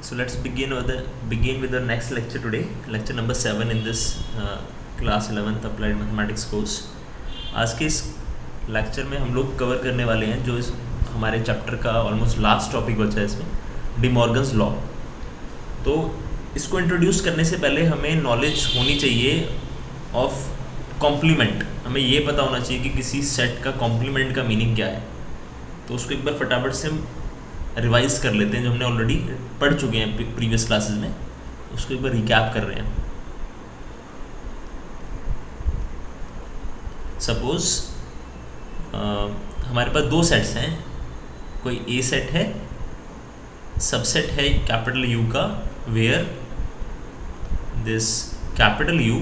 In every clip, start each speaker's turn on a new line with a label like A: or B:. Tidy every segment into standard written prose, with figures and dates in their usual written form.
A: So let's begin with the next lecture today, lecture number 7 in this class 11th applied mathematics course. आज के इस lecture में हम लोग कवर करने वाले हैं जो इस हमारे चैप्टर का ऑलमोस्ट लास्ट टॉपिक बचा है इसमें, डी मॉर्गन्स लॉ. तो इसको इंट्रोड्यूस करने से पहले हमें नॉलेज होनी चाहिए ऑफ कॉम्प्लीमेंट. हमें ये पता होना चाहिए कि किसी सेट का कॉम्प्लीमेंट का मीनिंग क्या है. तो उसको एक बार फटाफट से रिवाइज कर लेते हैं जो हमने ऑलरेडी पढ़ चुके हैं प्रीवियस क्लासेस में. उसको एक बार रिकैप कर रहे हैं. सपोज हमारे पास दो सेट्स हैं. कोई ए सेट है, सबसेट है कैपिटल यू का, where this capital U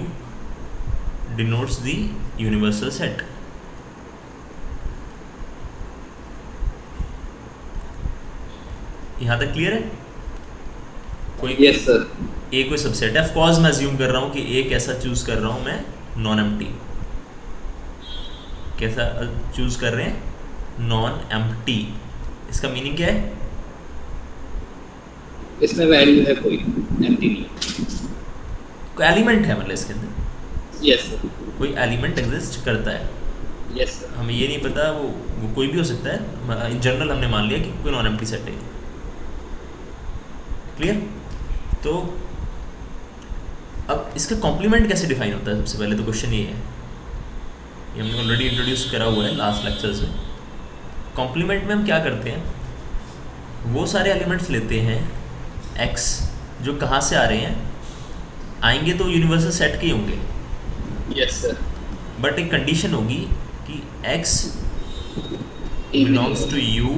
A: denotes the universal set. यहाँ तक क्लियर है? कोई
B: यस सर.
A: ए कोई सबसेट है. ऑफ कोर्स मैं अज्यूम कर रहा हूँ कि ए कैसा चूज कर रहा हूँ मैं, नॉन एम्प्टी. कैसा चूज कर रहे हैं? Non empty. इसका मीनिंग क्या है?
B: इसमें वैल्यू है कोई, एम्प्टी नहीं.
A: कोई एलिमेंट है, मतलब इसके अंदर
B: यस सर.
A: कोई एलिमेंट एग्जिस्ट करता है.
B: Yes sir.
A: हमें ये नहीं पता वो कोई भी हो सकता है. इन जनरल हमने मान लिया कि कोई नॉन एम्प्टी सेट है. क्लियर? तो अब इसका कॉम्प्लीमेंट कैसे डिफाइन होता है? सबसे पहले तो क्वेश्चन ये है, ये हमने ऑलरेडी इंट्रोड्यूस करा हुआ है लास्ट लेक्चर्स में. कॉम्प्लीमेंट में हम क्या करते हैं, वो सारे एलिमेंट्स लेते हैं x जो कहाँ से आ रहे हैं, आएंगे तो यूनिवर्सल सेट के ही होंगे.
B: Yes sir.
A: बट एक कंडीशन होगी कि x belongs to u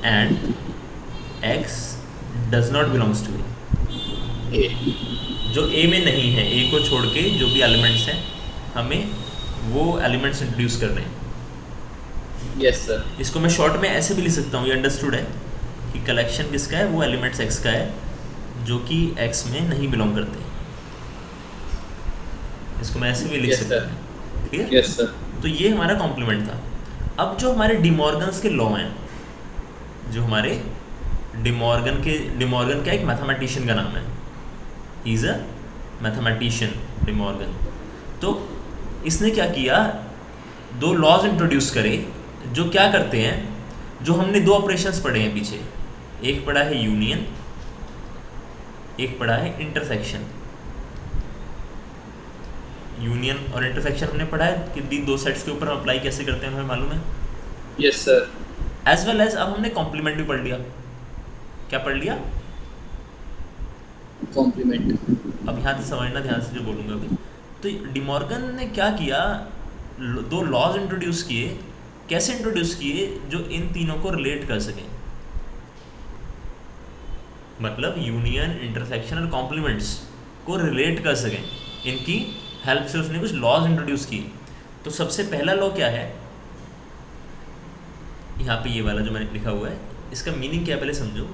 A: and x does not belongs to
B: A.
A: जो a में नहीं है, a को छोड़ के जो भी एलिमेंट्स हैं हमें वो एलिमेंट्स इंट्रोड्यूस करने हैं.
B: Yes sir.
A: इसको मैं शॉर्ट में ऐसे भी लिख सकता हूँ, ये अंडरस्टूड है कि कलेक्शन किसका है, वो एलिमेंट्स x का है जो कि x में नहीं बिलोंग करते. इसको मैं ऐसे भी लिख सकता हूँ. ठीक है?
B: Yes sir.
A: तो ये हमारा कॉम्प्लीमेंट था. अब जो हमारे डी मॉर्गन्स के लॉ हैं, जो हमारे डी मॉर्गन का एक मैथमेटिशियन का नाम है, he is a mathematician, De Morgan. तो इसने क्या किया, दो लॉज इंट्रोड्यूस करे जो क्या करते हैं, जो हमने दो ऑपरेशंस पढ़े हैं पीछे. एक पढ़ा है यूनियन, एक पढ़ा है इंटरसेक्शन. यूनियन और इंटरसेक्शन हमने पढ़ा है कि दो सेट्स के ऊपर हम अप्लाई कैसे करते हैं, हमें मालूम है.
B: Yes sir.
A: As well as अब हमने कॉम्प्लीमेंट भी पढ़ लिया. क्या पढ़ लिया?
B: कॉम्प्लीमेंट.
A: अब यहाँ से समझना ध्यान से जो बोलूँगा अभी. तो डी मॉर्गन ने क्या किया, दो लॉज इंट्रोड्यूस किए. कैसे इंट्रोड्यूस किए? जो इन तीनों को रिलेट कर सकें. मतलब यूनियन, इंटरसेक्शन और कॉम्प्लीमेंट्स को रिलेट कर सकें. इनकी हेल्प से उसने कुछ लॉज इंट्रोड्यूस किए. तो सबसे पहला लॉ क्या है, यहाँ पे ये वाला जो मैंने लिखा हुआ है, इसका मीनिंग क्या है पहले समझो.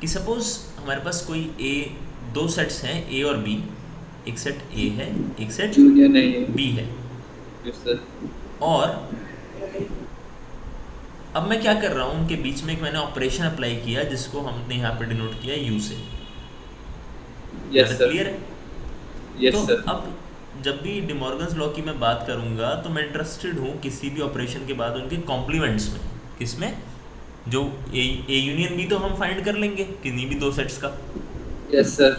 A: कि सपोज हमारे पास कोई दो सेट्स हैं ए और बी. एक सेट ए है, एक सेट
B: यूनियन है.
A: बी है.
B: Yes sir.
A: और अब मैं क्या कर रहा हूँ, उनके बीच में एक मैंने ऑपरेशन अप्लाई किया जिसको हमने यहाँ पे डिनोट किया यू से.
B: Yes sir.
A: क्लियर है?
B: यस
A: तो
B: सर.
A: अब जब भी डी मॉर्गन्स लॉ की मैं बात करूँगा तो मैं इंटरेस्टेड हूँ किसी भी ऑपरेशन के बाद उनके कॉम्प्लीमेंट्स में. किसमें? जो ए यूनियन बी तो हम फाइंड कर लेंगे किन्हीं भी दो सेट्स का.
B: Yes sir.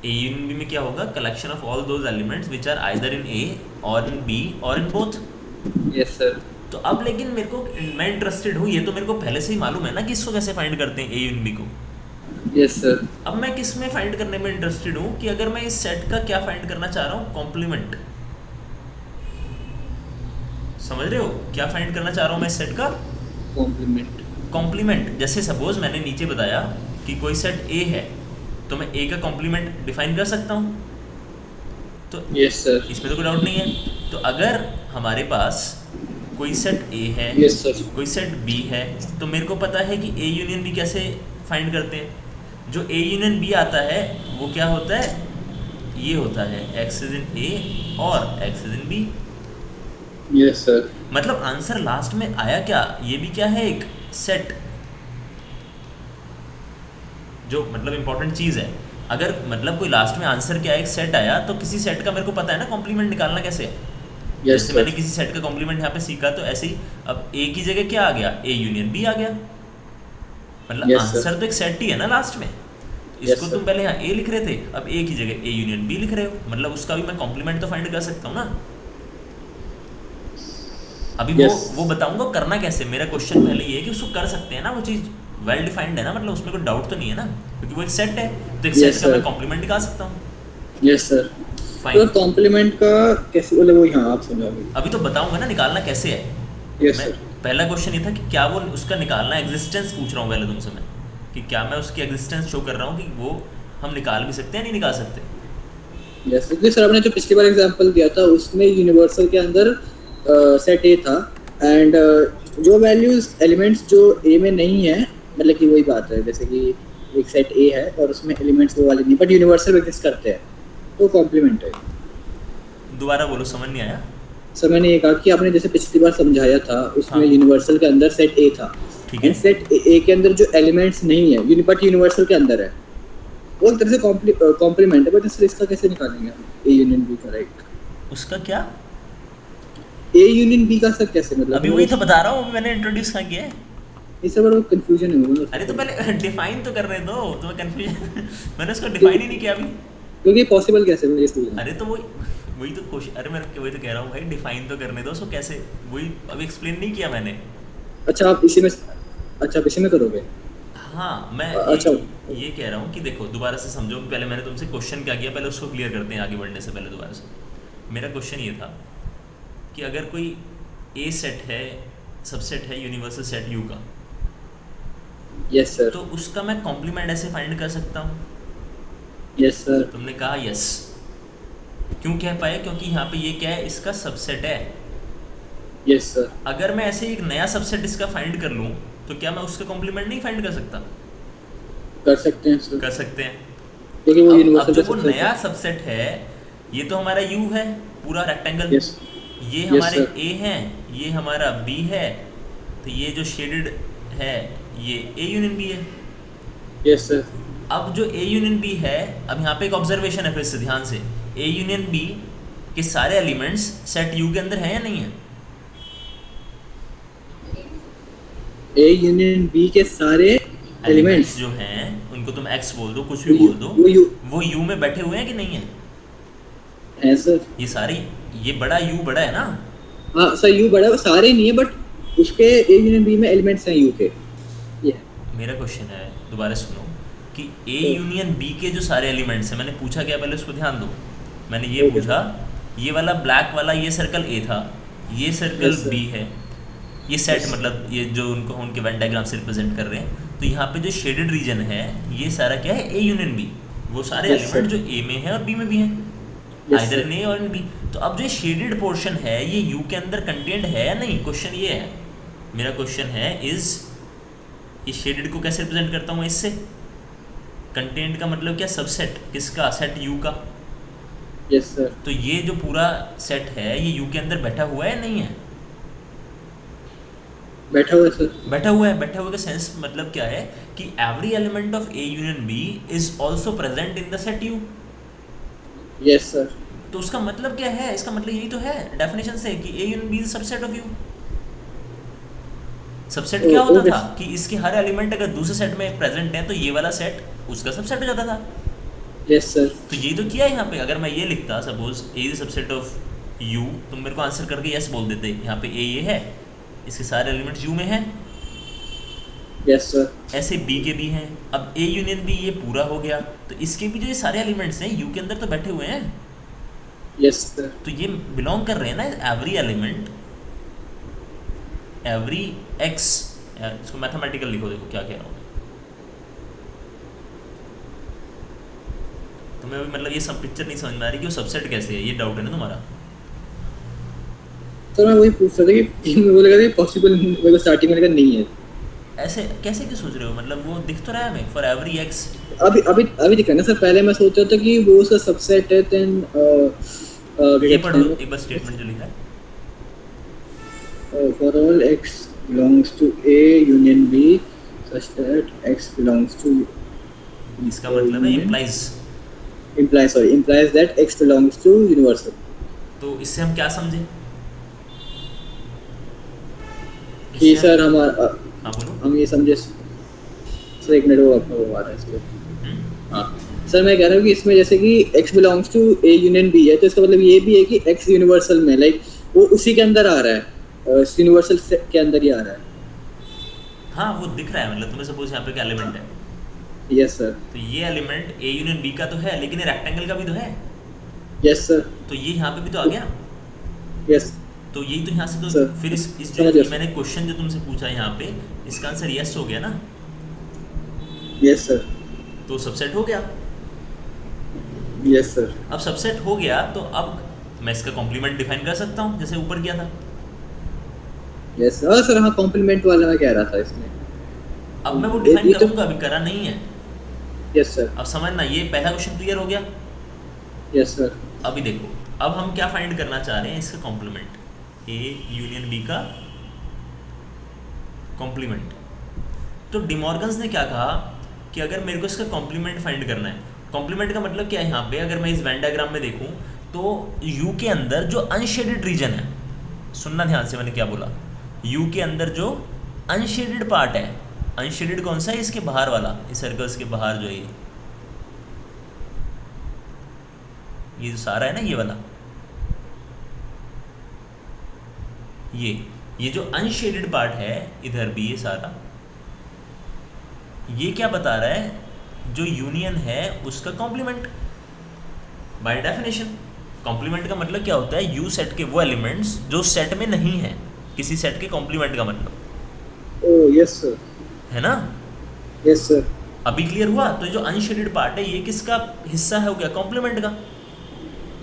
A: A union B में क्या होगा, collection of all those elements which are either in A और इन बी और इन बोथ.
B: Yes sir.
A: तो अब लेकिन मैं इंटरेस्टेड हूँ, ये तो मेरे को पहले से ही मालूम है ना कि इसको कैसे फाइंड करते हैं, ए यूनियन बी को.
B: Yes sir.
A: अब मैं किस में फाइंड करने में इंटरेस्टेड हूँ कि अगर मैं इस सेट का क्या फाइंड करना चाह रहा हूँ, कॉम्प्लीमेंट. समझ रहे हो क्या फाइंड करना चाह रहा हूँ मैं इस सेट का?
B: कॉम्प्लीमेंट.
A: कॉम्प्लीमेंट. जैसे सपोज मैंने नीचे बताया कि कोई सेट ए है, तो मैं ए का कॉम्प्लीमेंट डिफाइन कर सकता हूँ. तो
B: यस सर.
A: इसमें तो कोई डाउट नहीं है. तो अगर हमारे पास कोई सेट ए है,
B: यस सर.
A: कोई सेट बी है, तो मेरे को पता है कि ए यूनियन बी कैसे फाइंड करते हैं. जो ए यूनियन बी आता है वो क्या होता है, ये होता है x इज इन ए और x is in B.
B: Yes sir.
A: मतलब आंसर लास्ट में आया क्या, ये भी क्या है, एक सेट. जो मतलब इंपॉर्टेंट चीज़ है। अगर मतलब कोई लास्ट में आंसर क्या है, एक सेट आया, तो किसी सेट का मेरे को पता है ना कॉम्प्लीमेंट निकालना कैसे है।
B: यस
A: जैसे
B: सर।
A: मैंने किसी सेट का कॉम्प्लीमेंट यहाँ पे सीखा, तो ऐसे ही अब ए की जगह क्या आ गया, ए यूनियन बी आ गया। मतलब
B: यस सर।
A: आंसर तो एक सेट ही है ना लास्ट में।
B: Yes,
A: इसको
B: sir.
A: तुम पहले यहाँ ए लिख रहे थे, अब ए की जगह ए यूनियन बी लिख रहे हो, मतलब उसका भी मैं कॉम्प्लीमेंट तो फाइंड कर सकता हूँ ना। अभी
B: Yes.
A: वो बताऊंगा करना कैसे। मेरा क्वेश्चन पहले ये है कि उसको कर सकते हैं ना, वो चीज़ वेल डिफाइंड है ना, मतलब उसमें कोई डाउट तो नहीं है ना, क्योंकि वो एक सेट है, तो एक
B: Yes,
A: सेट का मैं
B: sir.
A: कॉम्प्लीमेंट निकाल सकता हूँ।
B: Yes sir.
A: फाइन,
B: तो कॉम्प्लीमेंट का कैसे बोले वो यहाँ आप समझाओगे?
A: अभी तो बताऊंगा ना निकालना कैसे है।
B: यस
A: मैं
B: सर।
A: पहला क्वेश्चन ये था कि क्या वो उसका निकालना, एग्जिस्टेंस पूछ रहा हूँ पहले तुमसे मैं, कि क्या मैं उसकी एग्जिस्टेंस शो कर रहा हूँ कि वो हम निकाल भी सकते हैं, नहीं निकाल सकते।
B: यस, क्योंकि सर आपने जो पिछली बार एग्जांपल दिया था उसमें यूनिवर्सल के अंदर सेट ए था, एंड जो वैल्यूज एलिमेंट्स जो ए में नहीं है, मतलब कि वही बात है, जैसे कि एक सेट ए है और उसमें एलिमेंट्स वो वाले नहीं, बट यूनिवर्सल एग्जिस्ट करते हैं, तो कॉम्प्लीमेंट है।
A: दोबारा बोलो, समझ नहीं आया।
B: सर मैंने ये कहा कि आपने जैसे पिछली बार समझाया था उसमें
A: हाँ।
B: यूनिवर्सल के अंदर सेट ए था,
A: ठीक है।
B: एंड सेट ए के अंदर जो एलिमेंट्स नहीं है बट यूनिवर्सल के अंदर है, वो एक तरह से कॉम्प्लीमेंट है, बट सर इसका कैसे निकालेंगे हम ए यूनियन बी का? राइट,
A: उसका क्या,
B: ए यूनियन बी का सर कैसे, मतलब
A: अभी वही तो बता रहा हूँ, अभी मैंने इंट्रोड्यूस कहाँ किया है।
B: इस बार वो कंफ्यूजन है मुझे।
A: अरे तो पहले डिफाइन तो करने दो, तो मैं कंफ्यूजन मैंने उसको डिफाइन ही नहीं किया अभी।
B: क्योंकि पॉसिबल कैसे मुझे इसलिए।
A: अरे तो वही तो क्वेश्चन, अरे मैं वही तो कह रहा हूँ भाई, डिफाइन तो करने दो उसको कैसे, वही अभी एक्सप्लेन नहीं किया मैंने।
B: अच्छा आप इसी में करोगे?
A: हाँ, मैं
B: अच्छा।
A: ये कह रहा हूँ कि देखो दोबारा से समझो, पहले मैंने तुमसे क्वेश्चन क्या किया, पहले उसको क्लियर करते हैं आगे बढ़ने से पहले। दोबारा से मेरा क्वेश्चन ये था कि अगर कोई ए सेट है, सबसेट है यूनिवर्सल सेट यू का,
B: यस सर।
A: तो उसका मैं कॉम्प्लीमेंट ऐसे फाइंड कर सकता हूँ।
B: Yes sir.
A: तुमने कहा यस, क्यों कह पाए, क्योंकि यहाँ पे ये क्या है, इसका सबसेट है।
B: Yes sir.
A: अगर मैं ऐसे एक नया सबसेट इसका फाइंड कर लूँ, तो क्या मैं उसका कॉम्प्लीमेंट नहीं फाइंड कर सकता?
B: कर सकते हैं सर,
A: कर सकते हैं।
B: क्योंकि वो
A: अब
B: यूनिवर्सल
A: जो वो नया सबसेट है, ये तो हमारा यू है, पूरा रेक्टेंगल।
B: यस।
A: ये
B: Yes,
A: हमारे
B: sir.
A: ए हैं, ये हमारा बी है, तो ये जो शेडेड है ये ए यूनियन बी है।
B: Yes sir.
A: अब जो ए यूनियन बी है, अब यहाँ पे एक ऑब्जर्वेशन है, फिर से ध्यान से, ए यूनियन बी के सारे एलिमेंट्स सेट यू के अंदर हैं या नहीं है?
B: ए यूनियन बी के सारे एलिमेंट्स
A: जो हैं उनको तुम एक्स बोल दो, कुछ भी बोल दो, वो यू में बैठे हुए हैं कि नहीं है?
B: है सर।
A: ये सारे, ये बड़ा यू बड़ा है ना।
B: हाँ सर, यू बड़ा सारे नहीं है, बट उसके ए यूनियन बी में एलिमेंट्स हैं यू के। ये
A: मेरा क्वेश्चन है, दोबारा सुनो, कि ए यूनियन बी के जो सारे एलिमेंट्स हैं, मैंने पूछा क्या पहले उसको ध्यान दो। मैंने ये पूछा, ये वाला ब्लैक वाला ये सर्कल ए था, ये सर्कल
B: Yes, sir.
A: बी है, ये सेट मतलब ये जो उनको उनके वेन डायग्राम से रिप्रेजेंट कर रहे हैं, तो यहाँ पे जो शेडेड रीजन है ये सारा क्या है, ए यूनियन बी। वो सारे
B: Yes,
A: एलिमेंट
B: sir.
A: जो ए में है और बी में भी हैं,
B: Yes,
A: either
B: sir.
A: In A और इन बी। तो अब जो शेडेड पोर्शन है ये यू के अंदर कंटेंट है या नहीं, क्वेश्चन ये है मेरा। क्वेश्चन है इज, ये शेडेड को कैसे रिप्रेजेंट करता हूँ इससे, कंटेंट का मतलब क्या, सबसेट किसका, सेट यू का।
B: Yes sir.
A: तो ये जो पूरा सेट है ये यू के अंदर बैठा हुआ है या नहीं है?
B: बैठा हुआ है सर।
A: बैठा हुआ है। बैठा हुआ का सेंस मतलब क्या है कि every element of A union B is also present in the set U.
B: Yes sir.
A: तो उसका मतलब क्या है, इसका मतलब यही तो है डेफिनेशन से कि A union B is subset of U. Subset क्या होता था कि इसके हर एलिमेंट अगर दूसरे सेट में प्रेजेंट है तो ये वाला सेट उसका सबसेट हो जाता था।
B: Yes sir.
A: तो यही तो किया है यहाँ पे। अगर मैं ये लिखता suppose A is subset of you, तुम मेरे को आंसर करके यस बोल देते, यहाँ पे ए ये है, इसके सारे एलिमेंट्स यू में हैं।
B: Yes sir.
A: ऐसे बी के भी हैं। अब ए यूनियन बी ये पूरा हो गया, तो इसके भी जो ये सारे एलिमेंट्स हैं यू के अंदर तो बैठे हुए हैं।
B: Yes sir.
A: तो ये बिलोंग कर रहे हैं ना एवरी एलिमेंट, एवरी एक्स। इसको मैथमेटिकल लिखो, देखो क्या कह रहा हूँ तुम्हें अभी, मतलब ये सब पिक्चर नहीं समझ में आ रही कि वो सबसेट कैसे है, ये डाउट है ना तुम्हारा।
B: सर मैं वही पूछ रहा था कि वो लगा कि पॉसिबल, मेरे को स्टार्टिंग में लगा नहीं है।
A: ऐसे कैसे क्यों सोच रहे हो, मतलब वो दिख तो रहा है हमें, फॉर एवरी एक्स।
B: अभी दिखा ना सर, पहले मैं सोच रहा था कि वो उसका सबसेट है, देन
A: ये पढ़ो एक बार स्टेटमेंट जो लिखा है,
B: for all X belongs to A union B such that X belongs to
A: इसका मतलब है implies.
B: implies that X belongs to universal.
A: तो इससे हम क्या समझे?
B: कि
A: इससे
B: सर हमारा
A: हाँ बोलो।
B: हम ये समझे सर, एक मिनट वो आपका वो आ रहा है इसलिए। हाँ सर, मैं कह रहा हूँ कि इसमें जैसे कि X belongs to A union B है, तो इसका मतलब ये भी है कि X यूनिवर्सल में लाइक वो उसी के अंदर आ रहा है, यूनिवर्सल के अंदर ही आ रहा है।
A: हाँ वो दिख रहा है, मतलब तुम्हें सपोज यहाँ पे क्या एलिमेंट है,
B: यस सर।
A: तो ये एलिमेंट ए यूनियन बी का तो है, लेकिन ये रेक्टेंगल का भी तो है,
B: यस सर।
A: तो ये यहाँ पे भी तो आ गया।
B: यस
A: तो यही तो यहाँ से तो
B: सर,
A: फिर इस जो
B: समझ गया सर।
A: मैंने क्वेश्चन जो तुमसे पूछा यहाँ पे, इसका आंसर यस हो गया ना,
B: यस सर।
A: तो सबसेट हो गया।
B: Yes sir.
A: अब सबसेट हो गया तो अब मैं इसका कॉम्प्लीमेंट डिफाइन कर सकता हूँ जैसे ऊपर किया था।
B: Yes sir. सर हाँ, कॉम्प्लीमेंट वाला मैं कह रहा था इसमें।
A: अब मैं वो डिफाइन
B: ये तो-
A: करूँगा, अभी करा नहीं है।
B: Yes sir.
A: अब समझना, ये पहला क्वेश्चन क्लियर हो गया।
B: Yes sir.
A: अभी देखो, अब हम क्या फाइंड करना चाह रहे हैं, इसका कॉम्प्लीमेंट, ए यूनियन बी का कॉम्प्लीमेंट। तो डिमॉर्गन्स ने क्या कहा कि अगर मेरे को इसका कॉम्प्लीमेंट फाइंड करना है, कॉम्प्लीमेंट का मतलब क्या है यहाँ पे, अगर मैं इस वेन डायग्राम में देखूँ तो यू के अंदर जो अनशेडेड रीजन है, सुनना ध्यान से मैंने क्या बोला, यू के अंदर जो अनशेडेड पार्ट है, अनशेडेड कौन सा है, इसके बाहर वाला, इस सर्कल्स के बाहर जो है ये जो सारा है ना, ये वाला, ये जो अनशेडेड पार्ट है इधर भी, ये सारा, ये क्या बता रहा है, जो यूनियन है उसका कॉम्प्लीमेंट। बाय डेफिनेशन कॉम्प्लीमेंट का मतलब क्या होता है, यू सेट के वो एलिमेंट्स जो सेट में नहीं है, किसी सेट के कॉम्प्लीमेंट का मतलब।
B: Oh yes sir.
A: है ना?
B: Yes sir.
A: अभी क्लियर हुआ? तो जो अनशेडेड पार्ट है ये किसका हिस्सा है, हो गया कॉम्प्लीमेंट का।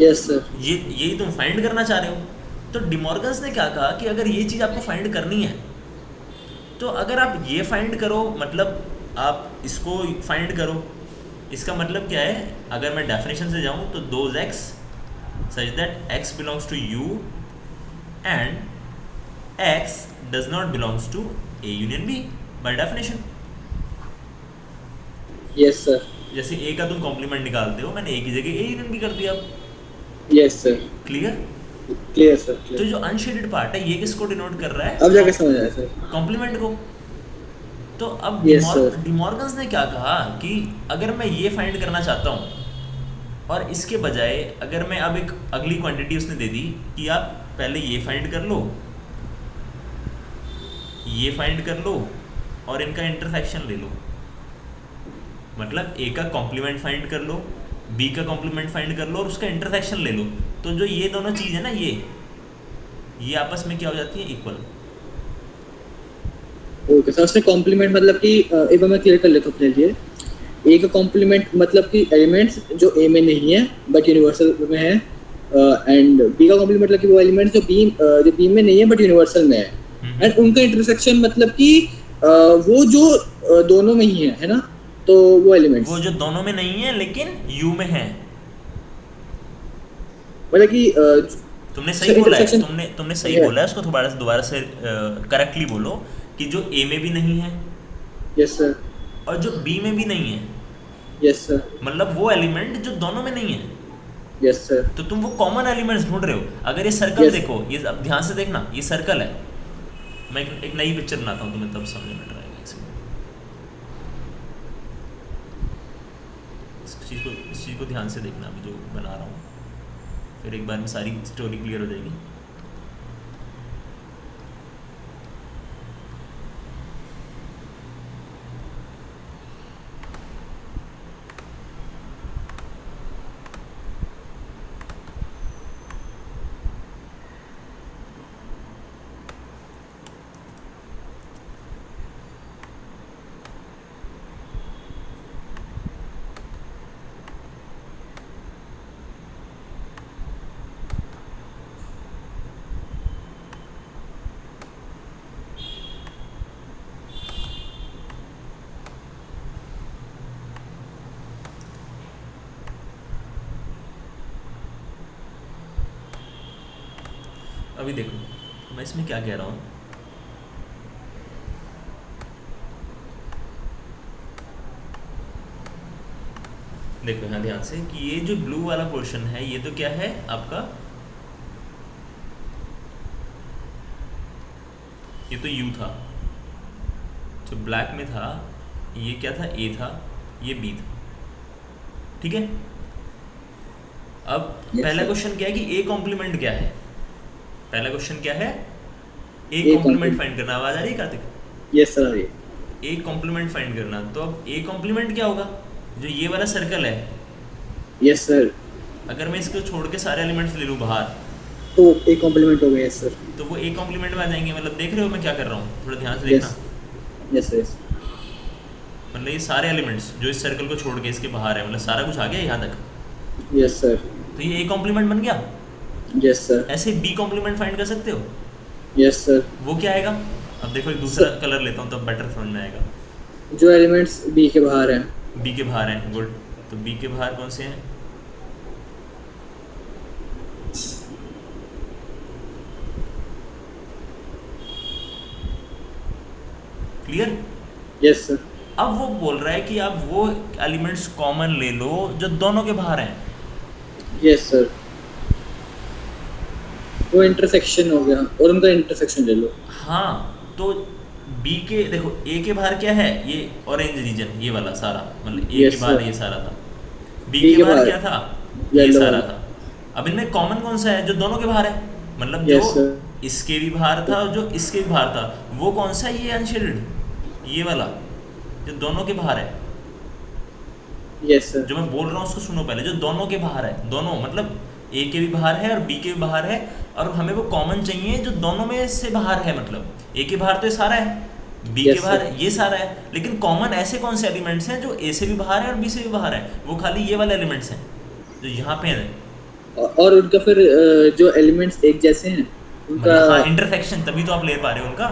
B: Yes sir.
A: यही तुम फाइंड करना चाह रहे हो। तो डिमॉर्गन्स ने क्या कहा कि अगर ये चीज़ आपको फाइंड करनी है, तो अगर आप ये फाइंड करो, मतलब आप इसको फाइंड करो, इसका मतलब क्या है, अगर मैं डेफिनेशन से जाऊँ तो those X such that X belongs to U and X does not belongs to A union B by definition.
B: Yes sir.
A: जैसे ए का तुम कॉम्प्लीमेंट निकालते हो, मैंने ए की जगह ए यूनियन बी कर दिया।
B: Yes sir.
A: Clear?
B: Clear sir.
A: तो जो अनशेडेड पार्ट है ये किसको डिनोट कर रहा है,
B: अब जाके समझ आया सर,
A: कॉम्प्लीमेंट को। तो अब
B: Yes, sir.
A: डिमॉर्गन्स ने क्या कहा कि अगर मैं ये फाइंड करना चाहता हूँ और इसके बजाय अगर मैं अब एक अगली क्वांटिटी उसने दे दी कि आप पहले ये फाइंड कर लो, ये फाइंड कर लो और इनका इंटरसेक्शन ले लो, मतलब ए का कॉम्प्लीमेंट फाइंड कर लो, बी का कॉम्प्लीमेंट फाइंड कर लो और उसका इंटरसेक्शन ले लो। तो जो ये दोनों चीज़ है ना, ये आपस में क्या हो जाती है, इक्वल।
B: Okay sir. उसने कॉम्प्लीमेंट मतलब कि एक बार मैं क्लियर कर लेता हूँ अपने लिए। ए का कॉम्प्लीमेंट मतलब कि एलिमेंट्स जो ए में नहीं है बट यूनिवर्सल में है, एंड बी का कॉम्प्लीमेंट मतलब कि वो एलिमेंट्स जो बी में नहीं है बट यूनिवर्सल में है, एंड उनका इंटरसेक्शन मतलब कि वो जो दोनों में ही है ना, तो वो एलिमेंट्स
A: वो जो दोनों में नहीं है लेकिन यू में है,
B: मतलब कि
A: तुमने सही बोला है,
B: intersection-
A: तुमने सही
B: Yeah.
A: बोला है। उसको दोबारा से करेक्टली बोलो कि जो ए में भी नहीं है
B: यस सर।
A: और जो बी में भी नहीं है,
B: यस सर।
A: मतलब वो एलिमेंट जो दोनों में नहीं है।
B: Yes sir.
A: तो तुम वो कॉमन एलिमेंट्स ढूंढ रहे हो। अगर ये सर्कल
B: Yes.
A: देखो, ये अब ध्यान से देखना, ये सर्कल है। मैं एक नई पिक्चर बनाता हूँ, तुम्हें तब समझ में आएगा। इस चीज़ को ध्यान से देखना, अभी जो बना रहा हूँ, फिर एक बार में सारी स्टोरी क्लियर हो जाएगी। अभी देखो मैं इसमें क्या कह रहा हूँ, देखो यहाँ ध्यान से कि ये जो ब्लू वाला पोर्शन है ये तो क्या है आपका, ये तो U था, जो ब्लैक में था ये क्या था, A था, ये B था, ठीक है। अब
B: Yes,
A: पहला
B: sir.
A: क्वेश्चन क्या है कि A कॉम्प्लीमेंट क्या है, पहला क्वेश्चन क्या है, A
B: A
A: complement
B: complement.
A: Find करना। आवाज आ रही है कार्तिक?
B: यस सर, ये
A: A कॉम्प्लीमेंट फाइंड करना। तो अब A कॉम्प्लीमेंट क्या होगा, जो ये वाला सर्कल है,
B: यस सर,
A: अगर मैं इसको छोड़ के सारे एलिमेंट्स ले लूँ बाहर
B: तो ए कॉम्प्लीमेंट हो गया। यस सर,
A: तो वो A कॉम्प्लीमेंट में आ जाएंगे। मतलब देख रहे हो मैं क्या कर रहा हूँ, थोड़ा ध्यान से
B: यस
A: देखना।
B: यस यस
A: मतलब ये सारे एलिमेंट्स जो इस सर्कल को छोड़ के इसके बाहर है, मतलब सारा कुछ आ गया यहाँ तक,
B: यस सर,
A: तो ये A कॉम्प्लीमेंट बन गया।
B: यस सर,
A: ऐसे B कॉम्प्लीमेंट फाइंड कर सकते हो।
B: Yes sir.
A: वो क्या आएगा, अब देखो एक दूसरा कलर लेता हूँ तब बेटर समझ में आएगा।
B: जो एलिमेंट्स बी के बाहर हैं,
A: B के बाहर हैं, गुड। तो B के बाहर कौन से हैं, क्लियर।
B: यस सर,
A: अब वो बोल रहा है कि आप वो एलिमेंट्स कॉमन ले लो जो दोनों के बाहर हैं।
B: Yes sir. वो इंटरसेक्शन हो गया और उनका इंटरसेक्शन ले लो।
A: हाँ, तो B के देखो A के बाहर क्या है, ये ऑरेंज रीजन, ये वाला सारा, मतलब A
B: Yes,
A: के बाहर
B: sir.
A: ये सारा था, B के बाहर क्या था, ये
B: Yellow
A: सारा
B: वाला।
A: था। अब इनमें कॉमन कौन सा है जो दोनों के बाहर है, मतलब
B: Yes,
A: जो
B: sir.
A: इसके भी बाहर था और जो इसके भी बाहर था, वो कौन सा है, ये अनशेडेड, ये वाला जो दोनों के बाहर है।
B: यस सर,
A: जो मैं बोल रहा हूँ उसको सुनो पहले, जो दोनों के बाहर है, दोनों मतलब A के भी बाहर है और B के भी बाहर है, और हमें वो कॉमन चाहिए जो दोनों में से बाहर है। मतलब A के बाहर तो ये सारा है, B
B: Yes,
A: के बाहर
B: sir.
A: ये सारा है, लेकिन कॉमन ऐसे कौन से एलिमेंट्स हैं जो A से भी बाहर है और B से भी बाहर है, वो खाली ये वाले एलिमेंट्स हैं जो यहाँ पे हैं।
B: और उनका फिर जो एलिमेंट्स एक जैसे हैं उनका।
A: मतलब हाँ, इंटरसेक्शन, तभी तो आप ले पा रहे हो उनका।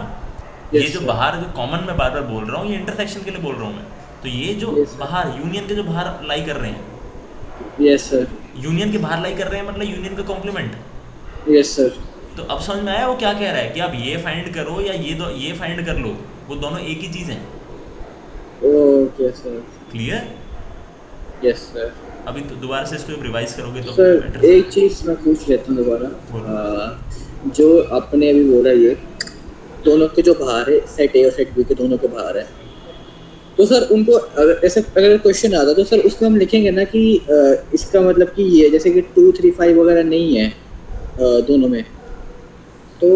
B: Yes,
A: ये जो
B: sir.
A: बाहर जो कॉमन में बार बार बोल रहा हूँ, ये इंटरसेक्शन के लिए बोल रहा हूँ मैं। तो ये जो
B: Yes, sir.
A: बाहर यूनियन के जो बाहर लाई कर रहे हैं,
B: यस सर,
A: यूनियन के बाहर लाई कर रहे हैं, मतलब यूनियन का कॉम्प्लीमेंट।
B: यस सर,
A: तो अब समझ में आया वो क्या कह रहा है कि आप ये फाइंड करो या ये फाइंड कर लो, वो दोनों एक ही चीज़ हैं।
B: Okay sir,
A: clear.
B: Yes sir.
A: अभी तो दोबारा से इसको रिवाइज करोगे तो
B: सर
A: better।
B: एक चीज़ मैं पूछ लेता हूँ दोबारा।
A: बोलो।
B: जो आपने अभी बोला, ये दोनों के जो बाहर है, सेट ए और सेट बी के दोनों के बाहर है, तो सर उनको अगर ऐसे अगर क्वेश्चन आता तो सर उसको हम लिखेंगे ना कि इसका मतलब कि ये जैसे कि 2 3 5 वगैरह नहीं है दोनों में, तो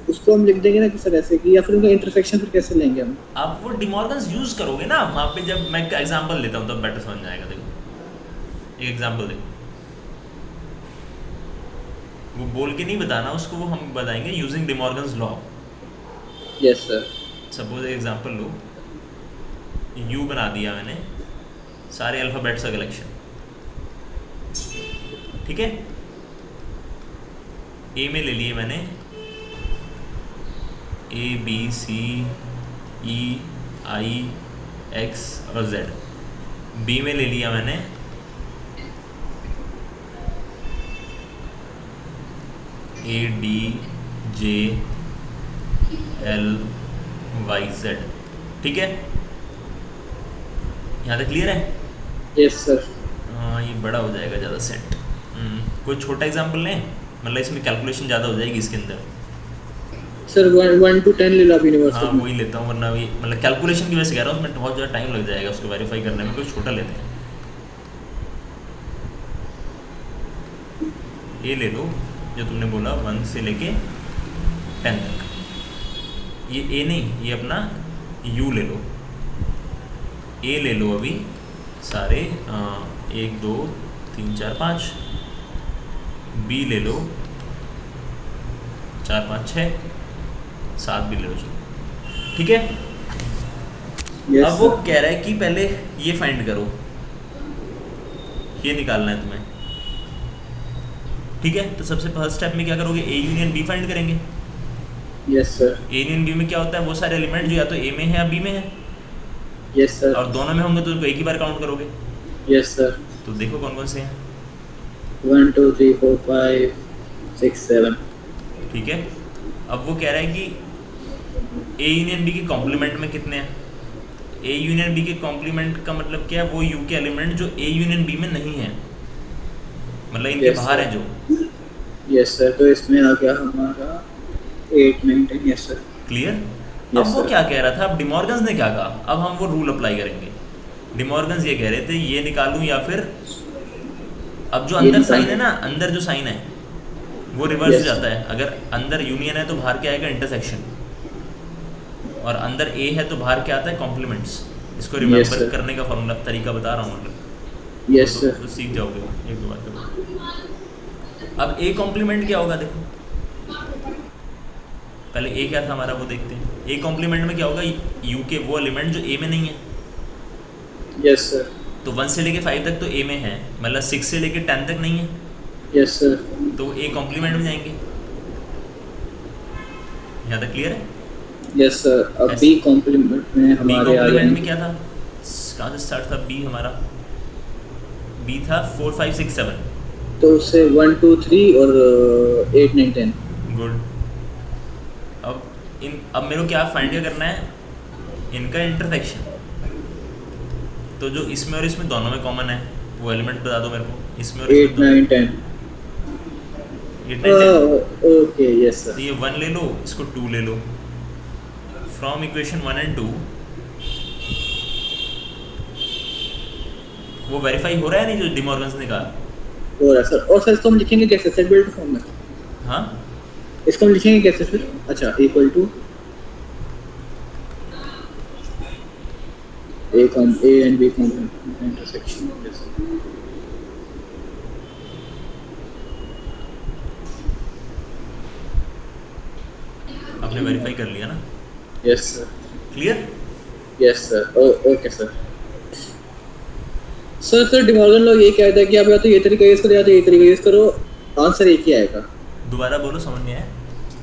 B: उसको हम लिख देंगे ना कि सर ऐसे कि, या फिर उनका इंटरसेक्शन फिर कैसे लेंगे हम?
A: आप वो डिमॉर्गन्स यूज करोगे ना वहाँ पे। जब मैं एग्जांपल लेता हूँ तब बेटर समझ में आएगा। देखो एक एग्जांपल देखो, वो बोल के नहीं बताना उसको, वो हम बताएंगे using De Morgan's law.
B: Yes sir,
A: suppose एक एग्जांपल लो, यू बना दिया मैंने, सारे अल्फ़ाबेट्स का कलेक्शन, ठीक है। ए में ले लिए मैंने A B C E I X और Z। B में ले लिया मैंने A D J L Y Z, ठीक है। यहाँ तक क्लियर है?
B: Yes sir.
A: हाँ, ये बड़ा हो जाएगा ज़्यादा सेट। कोई छोटा एग्जांपल लें, मतलब इसमें कैलकुलेशन ज़्यादा हो जाएगी इसके अंदर।
B: सर 1 to 10 ले लो आप यूनिवर्सल
A: हाँ, वही लेता हूँ, वरना भी मतलब कैलकुलेशन की वजह से कह रहा हूँ, उसमें बहुत ज़्यादा टाइम लग जाएगा उसको वेरीफाई करने में। कोई छोटा लेते हैं, ये ले लो जो तुमने बोला 1 से लेके 10 तक। ये ए नहीं, ये अपना यू ले लो। ए ले लो अभी सारे 1 2 3 4 5। बी ले लो 4 5 6 7 भी ले लो, चलो ठीक है।
B: यस
A: अब वो कह रहा है कि पहले ये फाइंड करो, ये निकालना है तुम्हें, ठीक है। तो सबसे फर्स्ट स्टेप में क्या करोगे, ए यूनियन बी फाइंड करेंगे।
B: Yes sir.
A: A union B में क्या होता है, वो सारे एलिमेंट जो या तो ए में है या बी में है,
B: यस सर।
A: और दोनों में होंगे तो उनको एक ही बार काउंट करोगे।
B: Yes sir.
A: तो देखो कौन कौन से हैं।
B: 1 2 3 4 5 6 7।
A: ठीक है। अब वो कह रहा है कि ए यूनियन बी के कॉम्प्लीमेंट में कितने हैं, ए यूनियन बी के कॉम्प्लीमेंट का मतलब क्या है, वो यू के एलिमेंट जो ए यूनियन बी में नहीं है, मतलब इनके
B: Yes,
A: बाहर
B: sir.
A: है जो।
B: यस सर, तो इसमें आ गया हमारा 8 9 10। Yes sir.
A: क्लियर।
B: Yes,
A: अब वो
B: sir.
A: क्या कह रहा था, अब डिमॉर्गन्स ने क्या कहा, अब हम वो रूल अप्लाई करेंगे। डिमॉर्गन्स ये कह रहे थे ये निकालूं या फिर, अब जो
B: ये
A: अंदर
B: निकाल
A: साइन है
B: दें।
A: ना, अंदर जो साइन है वो रिवर्स हो
B: Yes,
A: जाता है। अगर अंदर यूनियन है तो बाहर क्या आएगा, इंटरसेक्शन, और अंदर ए है तो बाहर क्या आता है, कॉम्प्लीमेंट्स। इसको
B: Yes,
A: रिमेंबर
B: sir.
A: करने का फॉर्मूला तरीका बता रहा हूँ, मतलब
B: यस
A: तो,
B: सर।
A: तो सीख जाओगे एक दो बार तो। अब ए कॉम्प्लीमेंट क्या होगा, देखो पहले ए क्या था हमारा वो देखते हैं। ए कॉम्प्लीमेंट में क्या होगा, यू के वो एलिमेंट जो ए में नहीं है।
B: Yes sir.
A: तो 1 से लेके 5 तक तो ए में है, मतलब 6 से लेके 10 तक नहीं है,
B: यस सर।
A: तो ए कॉम्प्लीमेंट में जाएंगे। यहाँ तक क्लियर है।
B: Yes sir. अब बी कॉम्प्लीमेंट में
A: बी
B: हमारे आ
A: कॉम्प्लीमेंट में
B: जाएंगे।
A: क्या था, कहाँ से स्टार्ट था बी हमारा, बी था 4 5 6 7।
B: तो उससे 1 2 3 और 8 9 10।
A: गुड। अब मेरे को क्या फाइंड करना है, इनका इंटरसेक्शन। तो जो इसमें और इसमें दोनों में कॉमन है वो एलिमेंट बता दो मेरे को, इसमें और
B: 8
A: इसमें
B: 9 10।
A: 8 9 10।
B: ओके यस
A: तो
B: सर।
A: ये 1 ले लो, इसको 2 ले लो, फ्रॉम इक्वेशन 1 एंड 2 वो वेरीफाई हो रहा है नहीं जो डिमॉर्गन्स ने कहा।
B: हो रहा है सर। और सर इसको हम लिखेंगे कैसे, सेट बिल्ट फॉर्म में?
A: हाँ,
B: इसको हम लिखेंगे कैसे फिर? अच्छा, equal to A and B complement intersection.
A: आपने वेरीफाई कर लिया ना।
B: Yes sir.
A: Clear.
B: Yes sir. Okay sir. Sir De Morgan law ये कहता है कि आप या तो ये तरीका यूज करो या तो ये तरीका यूज करो, आंसर एक ही आएगा।
A: दोबारा बोलो, समझ नहीं आया।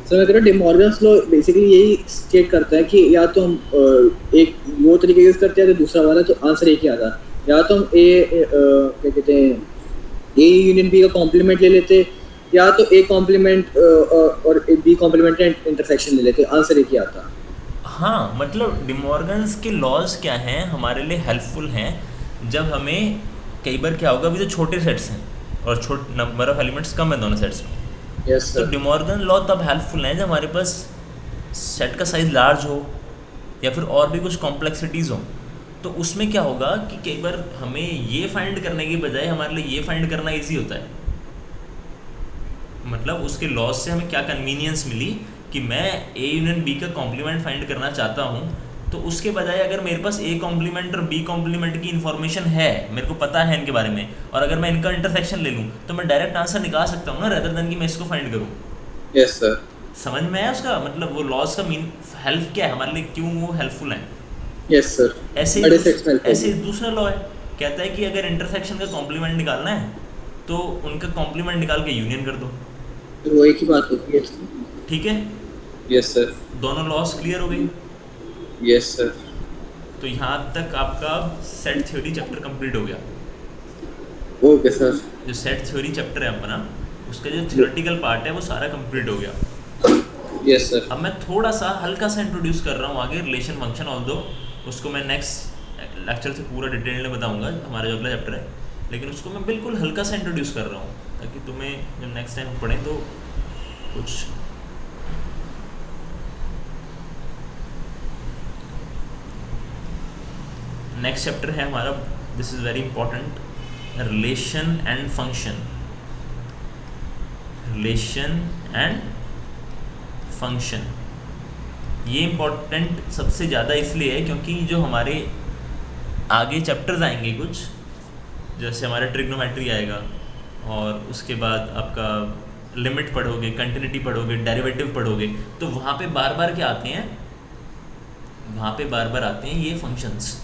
B: सर मैं कह रहा हूँ डिमॉर्गन्स लॉ बेसिकली यही स्टेट करता है कि या तो हम एक वो तरीका यूज करते हैं तो दूसरा वाला, तो आंसर एक ही आता है। या तो हम क्या कहते हैं ए यूनियन बी का कॉम्प्लीमेंट ले लेते, या तो ए कॉम्प्लीमेंट और बी कॉम्प्लीमेंट का इंटरसेक्शन ले लेते, आंसर एक ही आता।
A: हाँ, मतलब डिमॉर्गन्स के लॉज क्या हैं हमारे लिए हेल्पफुल हैं जब हमें, कई बार क्या होगा, अभी तो छोटे सेट्स हैं और छोटे नंबर ऑफ एलिमेंट्स कम है दोनों सेट्स में।
B: यस
A: तो
B: सर।
A: डिमॉर्गन लॉ तब हेल्पफुल है जब हमारे पास सेट का साइज लार्ज हो या फिर और भी कुछ कॉम्प्लेक्सिटीज़ हो। तो उसमें क्या होगा कि कई बार हमें ये फाइंड करने की बजाय हमारे लिए ये फाइंड करना इजी होता है। मतलब उसके लॉज से हमें क्या कन्वीनियंस मिली कि मैं ए यूनियन बी का कॉम्प्लीमेंट फाइंड करना चाहता हूँ, तो उसके बजाय अगर मेरे पास ए कॉम्प्लीमेंट और बी कॉम्प्लीमेंट की इन्फॉर्मेशन है, मेरे को पता है इनके बारे में, और अगर मैं इनका इंटरसेक्शन ले लूँ तो मैं डायरेक्ट आंसर निकाल सकता हूँ ना, रेदर देन कि मैं इसको फाइंड करूँ।
B: Yes sir.
A: समझ में आया उसका मतलब, वो लॉज का मीन हेल्प क्या है हमारे लिए, क्यों वो हेल्पफुल है।
B: Yes sir.
A: ऐसे दूसरा लॉ है, कहता है कि अगर इंटरसेक्शन का कॉम्प्लीमेंट निकालना है तो उनका कॉम्प्लीमेंट निकाल के यूनियन कर दो।
B: वो एक ही बात होती है।
A: ठीक है,
B: यस सर।
A: दोनों लॉज क्लियर हो गई।
B: Yes sir.
A: तो यहाँ तक आपका सेट थ्योरी चैप्टर कंप्लीट हो गया।
B: Okay sir.
A: जो सेट थ्योरी चैप्टर है अपना, उसका जो थ्योरेटिकल पार्ट है वो सारा कंप्लीट हो गया।
B: Yes sir.
A: अब मैं थोड़ा सा हल्का सा इंट्रोड्यूस कर रहा हूँ आगे रिलेशन फंक्शन, ऑल्दो उसको मैं नेक्स्ट लेक्चर से पूरा डिटेल में बताऊंगा, हमारा जो अगला चैप्टर है, लेकिन उसको मैं बिल्कुल हल्का सा इंट्रोड्यूस कर रहा हूँ ताकि तुम्हें जब नेक्स्ट टाइम पढ़ें तो कुछ नेक्स्ट चैप्टर है हमारा, this is very important, relation and function. Relation and function ये इम्पॉर्टेंट सबसे ज़्यादा इसलिए है क्योंकि जो हमारे आगे चैप्टर्स आएंगे कुछ, जैसे हमारा ट्रिग्नोमेट्री आएगा और उसके बाद आपका लिमिट पढ़ोगे, कंटिन्यूटी पढ़ोगे, डेरिवेटिव पढ़ोगे, तो वहाँ पे बार बार क्या आते हैं, वहाँ पे बार बार आते हैं ये फंक्शंस।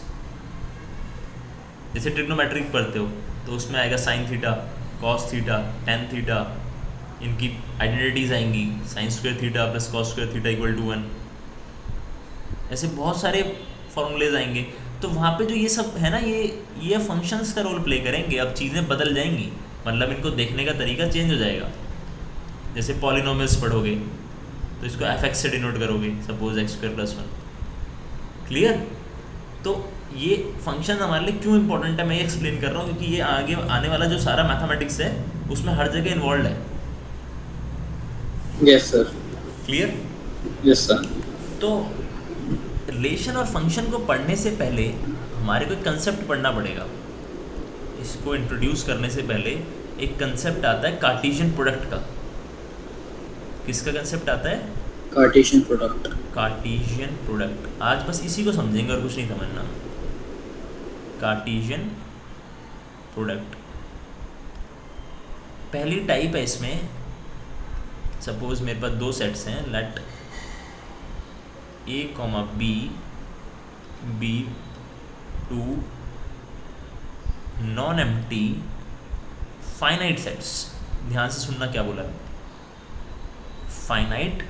A: जैसे ट्रिग्नोमेट्रिक पढ़ते हो तो उसमें आएगा sine theta, cos theta, tan theta, इनकी आइडेंटिटीज़ आएंगी, sine square theta plus cos square theta equal to 1, ऐसे बहुत सारे फॉर्मूलेज आएंगे। तो वहाँ पे जो ये सब है ना, ये फंक्शंस का रोल प्ले करेंगे। अब चीज़ें बदल जाएंगी, मतलब इनको देखने का तरीका चेंज हो जाएगा। जैसे पॉलिनोमियल्स पढ़ोगे तो इसको एफ एक्स से डिनोट करोगे, suppose x square plus 1। Clear. तो ये फंक्शन हमारे लिए क्यों इंपॉर्टेंट है मैं ये एक्सप्लेन कर रहा हूँ, क्योंकि ये आगे आने वाला जो सारा मैथमेटिक्स है उसमें हर जगह इन्वॉल्व है।
B: Yes sir.
A: Clear?
B: Yes sir.
A: तो रिलेशन और फंक्शन को पढ़ने से पहले हमारे को एक कंसेप्ट पढ़ना पड़ेगा। इसको इंट्रोड्यूस करने से पहले एक कंसेप्ट आता है कार्टेशियन प्रोडक्ट का। किसका कंसेप्ट आता है?
B: Cartesian product.
A: Cartesian product. आज बस इसी को समझेंगे और कुछ नहीं समझना। कार्टेशियन प्रोडक्ट पहली टाइप है इसमें। सपोज मेरे पास दो सेट्स हैं, let A comma B be two non empty finite sets. ध्यान से सुनना क्या बोला है, फाइनाइट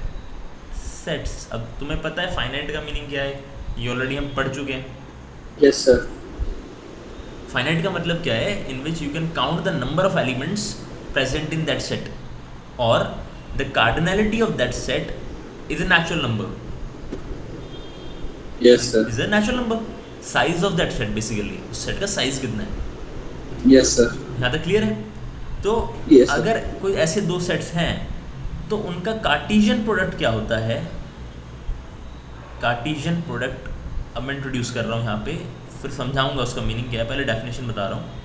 A: सेट्स। अब तुम्हें पता है फाइनाइट का मीनिंग क्या है, ये ऑलरेडी हम पढ़ चुके हैं।
B: Yes sir.
A: फाइनाइट का मतलब क्या है, in which you can count the number of elements present in that set और the cardinality of that set is a natural number.
B: Yes sir.
A: Is a natural number. Size of that set, basically उस set का size कितना है।
B: Yes sir.
A: यहाँ तक clear है? तो
B: Yes, sir.
A: अगर कोई ऐसे दो सेट्स हैं तो उनका कार्टेशियन प्रोडक्ट क्या होता है। कार्टेशियन प्रोडक्ट अब मैं इंट्रोड्यूस कर रहा हूँ यहाँ पे, फिर समझाऊंगा उसका मीनिंग क्या है, पहले डेफिनेशन बता रहा हूँ।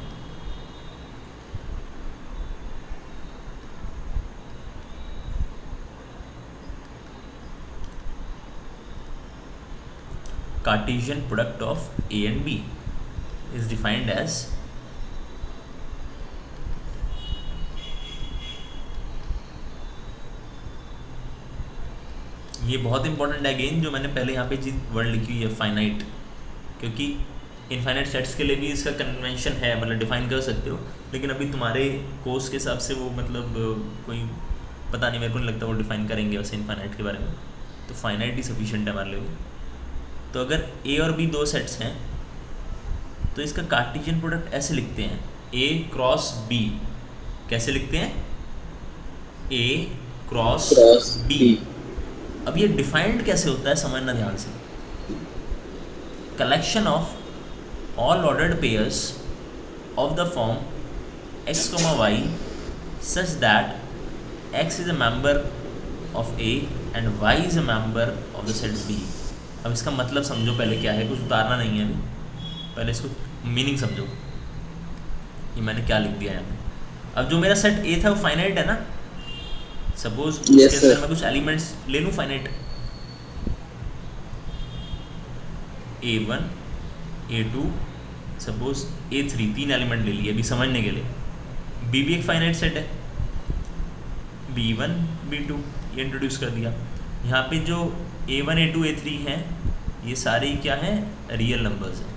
A: Cartesian product of A and B is defined as ये बहुत इंपॉर्टेंट है अगेन, जो मैंने पहले यहाँ पे जी वर्ड लिखी हुई है फाइनाइट, क्योंकि इनफाइनाइट सेट्स के लिए भी इसका कन्वेंशन है, मतलब डिफाइन कर सकते हो, लेकिन अभी तुम्हारे कोर्स के हिसाब से वो मतलब कोई पता नहीं, मेरे को नहीं लगता वो डिफाइन करेंगे वैसे इनफाइनाइट के बारे में। तो फाइनाइट ही सफिशिएंट है हमारे लिए। तो अगर ए और बी दो सेट्स हैं तो इसका कार्टेशियन प्रोडक्ट ऐसे लिखते हैं, ए क्रॉस बी। कैसे लिखते हैं? ए क्रॉस बी। अब ये डिफाइंड कैसे होता है समझना ध्यान से। Collection of all ordered pairs of the form x, y such that x is a member of A and y is a member of the set B. अब इसका मतलब समझो पहले क्या है, कुछ उतारना नहीं है अभी, पहले इसको मीनिंग समझो। ये मैंने क्या लिख दिया यहाँ पे। अब जो मेरा सेट A था वो फाइनाइट है ना, सपोज उसके अंदर मैं कुछ एलिमेंट्स ले लूँ finite, A1 A2 suppose A3, 3 element ले लिए अभी समझने के लिए। B भी एक फाइनाइट सेट है, B1 B2 ये इंट्रोड्यूस कर दिया। यहाँ पे जो A1 A2 A3 हैं ये सारे क्या हैं, रियल नंबर्स हैं।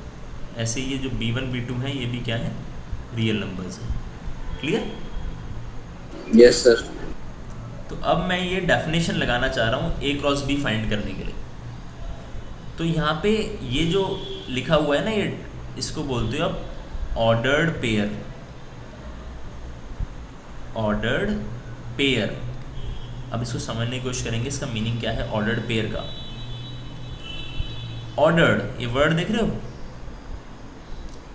A: ऐसे ये जो B1 B2 हैं ये भी क्या हैं, रियल नंबर्स हैं। क्लियर?
B: Yes sir.
A: तो अब मैं ये डेफिनेशन लगाना चाह रहा हूँ A क्रॉस B फाइंड करने के लिए। तो यहाँ पे ये जो लिखा हुआ है ना, ये इसको बोलते हो आप ऑर्डर्ड पेयर। ऑर्डर्ड पेयर, अब इसको समझने की कोशिश करेंगे, इसका मीनिंग क्या है ऑर्डर्ड पेयर का। ऑर्डर्ड, ये वर्ड देख रहे हो,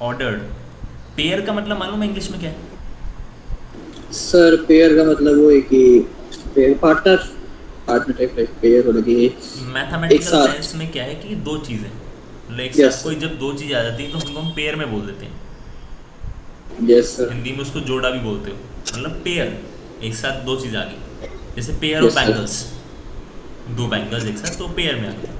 A: ऑर्डर्ड। पेयर का मतलब मालूम है इंग्लिश में क्या है?
B: सर पेयर का मतलब वो है कि pair partner, partner type pair हो लगी।
A: मैथमेटिकल सेंस में क्या है कि दो चीज़ें, एक साथ कोई जब दो चीज़ आ जाती है तो हम पेयर में बोल देते हैं।
B: Yes sir.
A: हिंदी में उसको जोड़ा भी बोलते हो, मतलब पेयर, एक साथ दो चीज़ आ गई, जैसे पेयर ऑफ बैंगल्स, दो बैंगल्स एक साथ, तो पेयर में आ गया।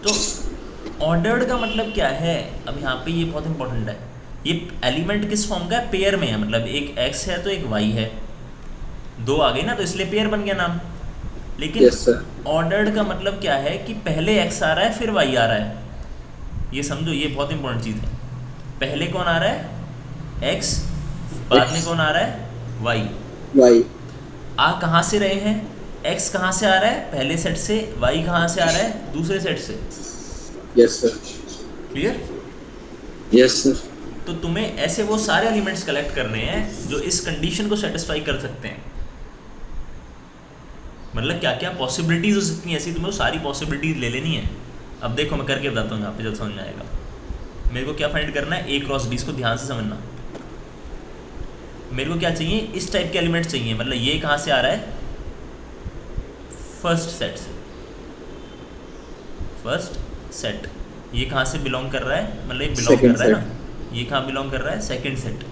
A: तो ऑर्डर्ड का मतलब क्या है, अब यहाँ पे ये बहुत इंपॉर्टेंट है। ये एलिमेंट किस फॉर्म का है, पेयर में है, मतलब एक x है तो एक y है, दो आ गए ना, तो इसलिए पेयर बन गया नाम। लेकिन ऑर्डर्ड का मतलब क्या है कि पहले x आ रहा है फिर y आ रहा है। ये समझो, ये बहुत इंपॉर्टेंट चीज़ है। पहले कौन आ रहा है, x, बाद में कौन आ रहा है, y। आ कहाँ से रहे हैं, x कहाँ से आ रहा है, पहले सेट से, y कहाँ से आ रहा है, दूसरे सेट से।
B: Yes sir.
A: Clear?
B: Yes sir.
A: तो तुम्हें ऐसे वो सारे एलिमेंट्स कलेक्ट करने हैं जो इस कंडीशन को सेटिस्फाई कर सकते हैं। मतलब क्या क्या पॉसिबिलिटीज हो सकती हैं ऐसी, तुम्हें वो सारी पॉसिबिलिटीज ले लेनी है। अब देखो मैं करके बताता हूँ यहाँ पे, जब समझ में आएगा। मेरे को क्या फाइंड करना है, ए क्रॉस बी, इसको ध्यान से समझना। मेरे को क्या चाहिए, इस टाइप के एलिमेंट चाहिए, मतलब ये कहाँ से आ रहा है, फर्स्ट सेट से। फर्स्ट सेट ये कहाँ से बिलोंग कर रहा है, मतलब ये बिलोंग कर
B: Second
A: रहा है
B: set.
A: ना, ये कहाँ बिलोंग कर रहा है, सेकंड सेट।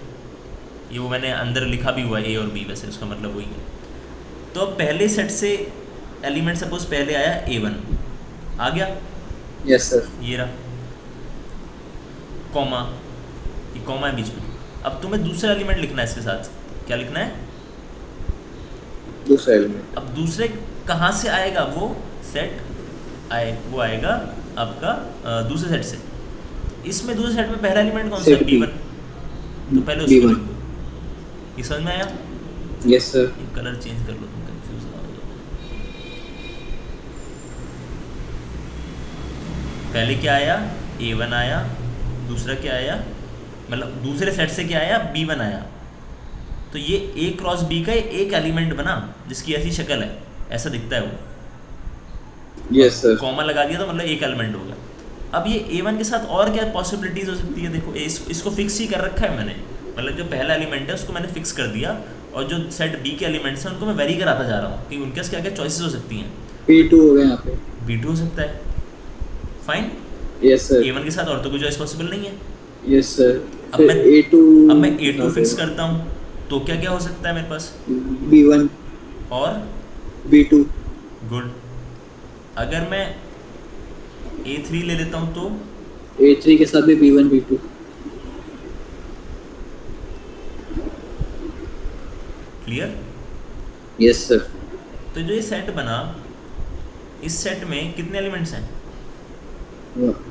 A: ये वो मैंने अंदर लिखा भी हुआ है ए और बी, वैसे उसका मतलब वही है। तो अब पहले सेट से एलिमेंट सपोज पहले आया A1, आ गया,
B: Yes sir.
A: ये रहा, कॉमा, ये कॉमा है बीच में। अब तुम्हें दूसरा एलिमेंट लिखना है इसके साथ, क्या लिखना है,
B: दूसरा एलिमेंट.
A: अब दूसरे कहाँ से आएगा, वो सेट वो आएगा आपका दूसरे सेट से। इसमें दूसरे सेट में पहला एलिमेंट कौन सा है,
B: Set B.
A: B1, तो पहले उसको
B: B1.
A: लिखो। ये समझ में आया,
B: Yes sir.
A: ये कलर चेंज कर लो, तुम कंफ्यूज ना हो जाओ। पहले क्या आया, A1 आया, दूसरा क्या आया, मतलब दूसरे सेट से क्या आया, B1 आया। तो ये A क्रॉस B का एक एलिमेंट बना, जिसकी ऐसी शक्ल है, ऐसा दिखता है वो।
B: Yes sir.
A: कॉमा लगा दिया तो मतलब एक एलिमेंट हो गया। अब ये A1 के साथ और क्या पॉसिबिलिटीज हो सकती है, देखो इसको फिक्स ही कर रखा है मैंने, मतलब जो पहला एलिमेंट है उसको मैंने फिक्स कर दिया, और जो सेट B के एलिमेंट्स हैं उनको मैं वेरी कराता जा रहा हूँ कि उनके क्या क्या चॉइसेस हो सकती हैं।
B: P2 हो गया यहाँ पे.
A: B2 हो सकता है, फाइन।
B: Yes sir.
A: A1 के साथ और तो कोई चॉइस पॉसिबल नहीं है।
B: Yes sir.
A: अब
B: फिर
A: मैं
B: A2.
A: अब मैं A2 फिक्स करता हूँ, तो क्या क्या हो सकता है मेरे पास,
B: B1.
A: और
B: B2.
A: गुड। अगर मैं A3 ले लेता हूँ तो
B: A3 के साथ भी B1 B2.
A: Clear.
B: Yes sir.
A: तो जो ये सेट बना, इस सेट में कितने एलिमेंट्स हैं,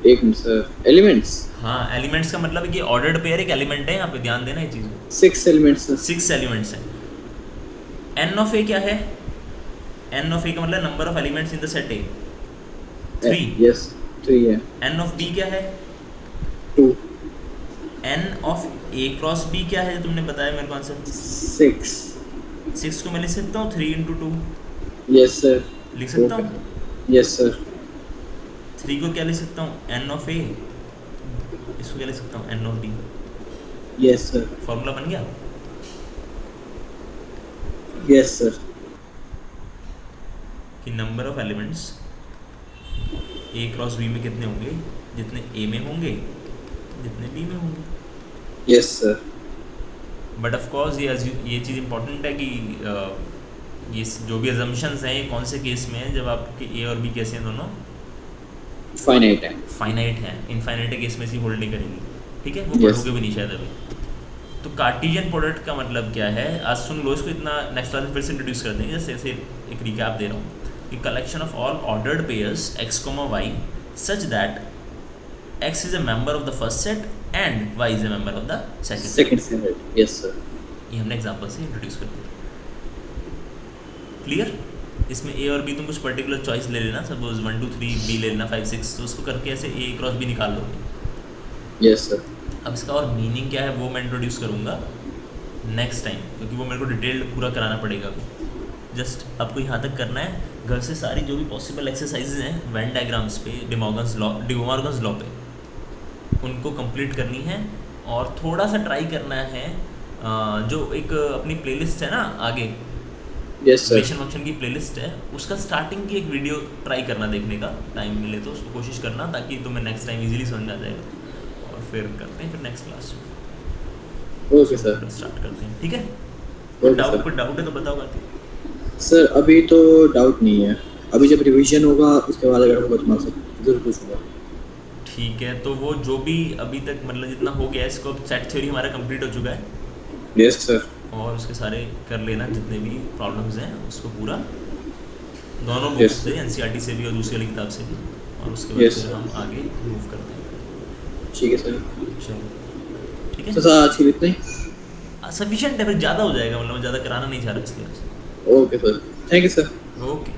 B: एक मिनट सर. Elements.
A: हाँ एलिमेंट्स का मतलब है कि ऑर्डर्ड पेयर एक एलिमेंट है, यहाँ पे ध्यान देना ये चीज़।
B: 6 elements sir.
A: 6 एलिमेंट्स हैं। n ऑफ ए क्या है, n ऑफ ए का मतलब number of elements in the set A, 3।
B: Yes. 3 है.
A: n ऑफ बी क्या है,
B: 2.
A: n of A cross B क्या है, जो तुमने बताया मेरे को आंसर,
B: 6.
A: 6 को मैं लिख सकता हूँ 3 into 2,
B: Yes sir.
A: लिख सकता हूँ।
B: Yes sir.
A: 3 को क्या लिख सकता हूँ, n ऑफ ए, इसको क्या लिख सकता हूँ, n of B.
B: Yes sir.
A: Formula बन गया।
B: Yes sir.
A: कि number of elements A cross B में कितने होंगे, जितने ए में होंगे जितने बी में होंगे।
B: Yes sir.
A: But of course ये चीज़ इंपॉर्टेंट है कि ये जो भी अजम्पशंस हैं ये कौन से केस में है, जब आपके ए और बी कैसे हैं दोनों
B: Finite है.
A: फाइनाइट हैं। इनफाइनाइट के केस में इसी होल्ड नहीं करेंगी, ठीक है, वो
B: Yes.
A: पढ़ोगे भी नहीं शायद अभी। तो कार्टेशियन प्रोडक्ट का मतलब क्या है, आज सुन लो इसको, इतना नेक्स्ट क्लास में फिर से इंट्रोड्यूस कर देंगे। जैसे ऐसे एक रिकैप दे रहा हूँ कि collection of all ordered pairs x, y such that x is a member of the first set and y is a member of the second set.
B: Second set. Yes sir.
A: ये हमने example से introduce कर दिया। Clear. इसमें ए और B तुम कुछ particular choice ले लेना, सपोज 1 2 3 बी ले लेना 5 6, तो उसको करके ऐसे ए क्रॉस बी निकाल लोगे।
B: Yes sir.
A: अब इसका और मीनिंग क्या है वो मैं इंट्रोड्यूस करूँगा नेक्स्ट टाइम, क्योंकि वो मेरे को डिटेल्ड पूरा कराना पड़ेगा अभी। जस्ट आपको यहाँ तक करना है, घर से सारी जो भी पॉसिबल एक्सरसाइजेज हैं वेन डायग्राम्स पे, डिमॉर्गन्स लॉ पे, उनको कंप्लीट करनी है। और थोड़ा सा ट्राई करना है जो एक अपनी प्लेलिस्ट है ना आगे,
B: Yes sir.
A: इक्वेशन फंक्शन की प्लेलिस्ट है, उसका स्टार्टिंग की एक वीडियो ट्राई करना देखने का, टाइम मिले तो उसको कोशिश करना, ताकि तुम्हें नेक्स्ट टाइम इजीली समझ में आ जाएगा। और फिर करते हैं फिर next class
B: Okay sir.
A: Start करते हैं, ठीक है।
B: Okay
A: doubt
B: sir.
A: कोई डाउट है तो बताओ।
B: सर अभी तो डाउट नहीं है. अभी जब रिवीजन होगा उसके बाद अगर होगा तुम्हारे से जरूर पूछूंगा.
A: ठीक है, तो वो जो भी अभी तक मतलब जितना हो गया है, इसको सेट थ्योरी हमारा कंप्लीट हो चुका है,
B: Yes sir.
A: और उसके सारे कर लेना जितने भी प्रॉब्लम्स हैं उसको पूरा, दोनों
B: Yes.
A: बुक्स से, एनसीईआरटी से भी और दूसरी वाली किताब से भी, और उसके बाद
B: Yes.
A: फिर हम आगे मूव करते हैं।
B: ठीक है सर.
A: चलो ठीक
B: तो
A: है,
B: सर आज के लिए इतना ही.
A: सफिशिएंट है, फिर ज़्यादा हो जाएगा, मतलब मैं ज़्यादा कराना नहीं चाह रहा इसलिए।
B: Okay sir. Thank you sir.
A: Okay.